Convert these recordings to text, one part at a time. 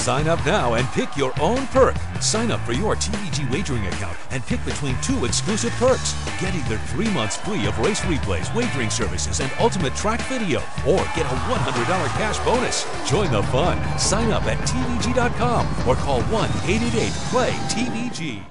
Sign up now and pick your own perk. Sign up for your TVG wagering account and pick between 2 exclusive perks. Get either 3 months free of race replays, wagering services, and ultimate track video, or get a $100 cash bonus. Join the fun. Sign up at TVG.com or call 1-888-PLAY-TVG.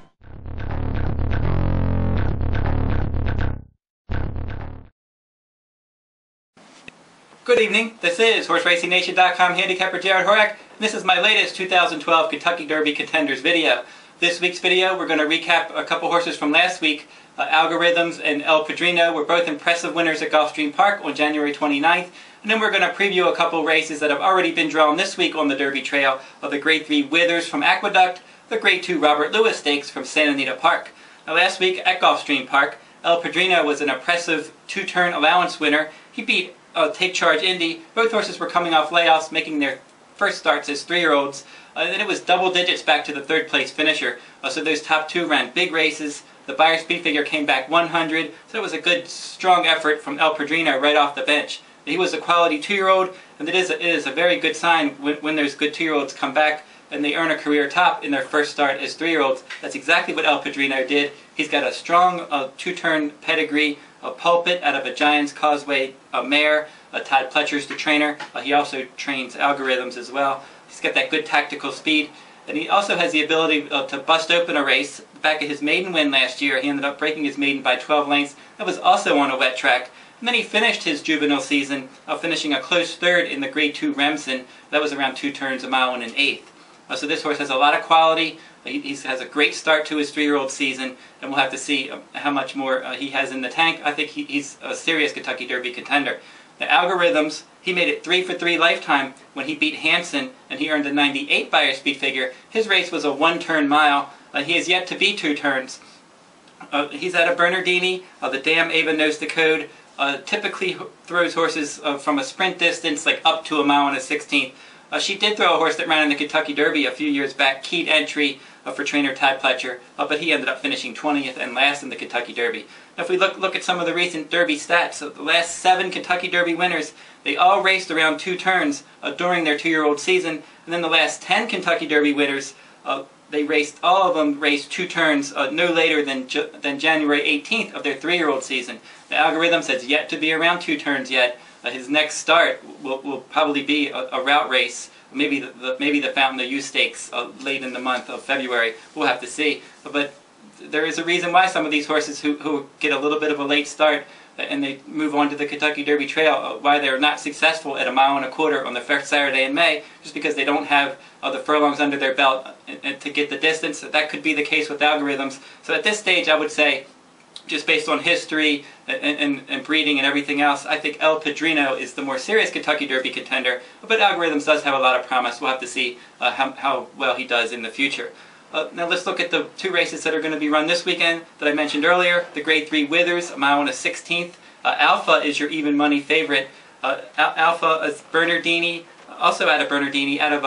Good evening, this is HorseRacingNation.com handicapper Jared Horak, and this is my latest 2012 Kentucky Derby Contenders video. This week's video, we're going to recap a couple horses from last week. Algorithms and El Padrino were both impressive winners at Gulfstream Park on January 29th, and then we're going to preview a couple races that have already been drawn this week on the Derby Trail of the Grade 3 Withers from Aqueduct, the Grade 2 Robert Lewis Stakes from Santa Anita Park. Now last week at Gulfstream Park, El Padrino was an impressive 2-turn allowance winner. He beat Take Charge Indy. Both horses were coming off layoffs, making their first starts as 3-year-olds. Then it was double digits back to the third place finisher. So those top two ran big races. The Beyer speed figure came back 100. So it was a good, strong effort from El Padrino right off the bench. He was a quality 2-year-old, and it is a very good sign when those good 2-year-olds come back and they earn a career top in their first start as 3-year-olds. That's exactly what El Padrino did. He's got a strong 2-turn pedigree, a pulpit out of a Giants Causeway mare. Todd Pletcher's the trainer. He also trains Algorithms as well. He's got that good tactical speed. And he also has the ability to bust open a race. Back at his maiden win last year, he ended up breaking his maiden by 12 lengths. That was also on a wet track. And then he finished his juvenile season, finishing a close third in the Grade 2 Remsen. That was around 2 turns, a mile and an eighth. So this horse has a lot of quality. He has a great start to his 3-year-old season, and we'll have to see how much more he has in the tank. I think he's a serious Kentucky Derby contender. The Algorithms, he made it 3 for 3 lifetime when he beat Hansen, and he earned a 98 Beyer speed figure. His race was a 1-turn mile. He has yet to beat 2 turns. He's at a Bernardini. The dam Ava knows the code. Typically throws horses from a sprint distance, like up to a mile and a 16th. She did throw a horse that ran in the Kentucky Derby a few years back, Keyed Entry, for trainer Todd Pletcher, but he ended up finishing 20th and last in the Kentucky Derby. Now if we look at some of the recent Derby stats, so the last 7 Kentucky Derby winners, they all raced around 2 turns during their 2-year-old season, and then the last 10 Kentucky Derby winners, all of them raced 2 turns no later than January 18th of their 3-year-old season. The Algorithms has yet to be around 2 turns yet. His next start will probably be a route race, maybe the Fountain of Youth Stakes late in the month of February. We'll have to see. But there is a reason why some of these horses who get a little bit of a late start and they move on to the Kentucky Derby Trail, why they're not successful at a 1.25 miles on the first Saturday in May, just because they don't have the furlongs under their belt and to get the distance. That could be the case with Algorithms. So at this stage, I would say, just based on history and breeding and everything else, I think El Padrino is the more serious Kentucky Derby contender, but Algorithms does have a lot of promise. We'll have to see how well he does in the future. Now let's look at the 2 races that are going to be run this weekend that I mentioned earlier. The Grade 3 Withers, a mile and a 16th. Alpha is your even money favorite. Alpha is Bernardini, also out of Bernardini, out of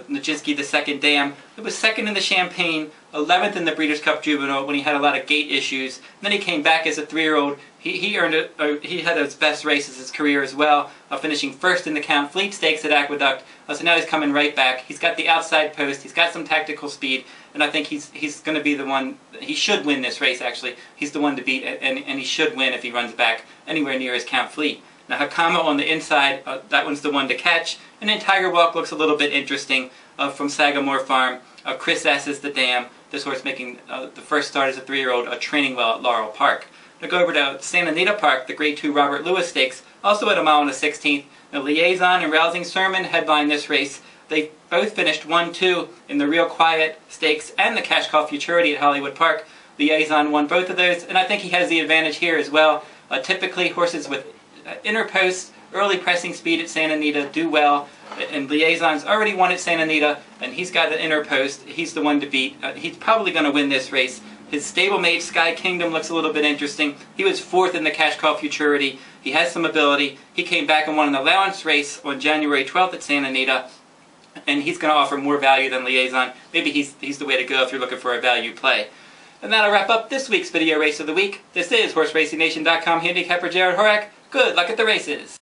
Nijinsky the Second Dam. It was 2nd in the Champagne, 11th in the Breeders' Cup Juvenile when he had a lot of gait issues. And then he came back as a 3-year-old. He earned it. He had his best race of his career as well, finishing 1st in the Count Fleet Stakes at Aqueduct. So now he's coming right back. He's got the outside post. He's got some tactical speed, and I think he's going to be the one. He should win this race. Actually, he's the one to beat, and he should win if he runs back anywhere near his Count Fleet. Now Hakama on the inside, that one's the one to catch. And then Tiger Walk looks a little bit interesting from Sagamore Farm. Chris S. is the dam. This horse making the first start as a 3-year-old, training well at Laurel Park. Now go over to Santa Anita Park, the Grade 2 Robert Lewis Stakes, also at a 1 mile and a 16th. Now Liaison and Rousing Sermon headline this race. They both finished 1-2 in the Real Quiet Stakes and the Cash Call Futurity at Hollywood Park. Liaison won both of those, and I think he has the advantage here as well. Typically horses with inner post, early pressing speed at Santa Anita do well, and Liaison's already won at Santa Anita, and he's got an inner post. He's the one to beat. He's probably going to win this race. His stablemate, Sky Kingdom, looks a little bit interesting. He was 4th in the Cash Call Futurity. He has some ability. He came back and won an allowance race on January 12th at Santa Anita, and he's going to offer more value than Liaison. Maybe he's the way to go if you're looking for a value play. And that'll wrap up this week's video race of the week. This is HorseRacingNation.com handicapper Jared Horak. Good luck at the races.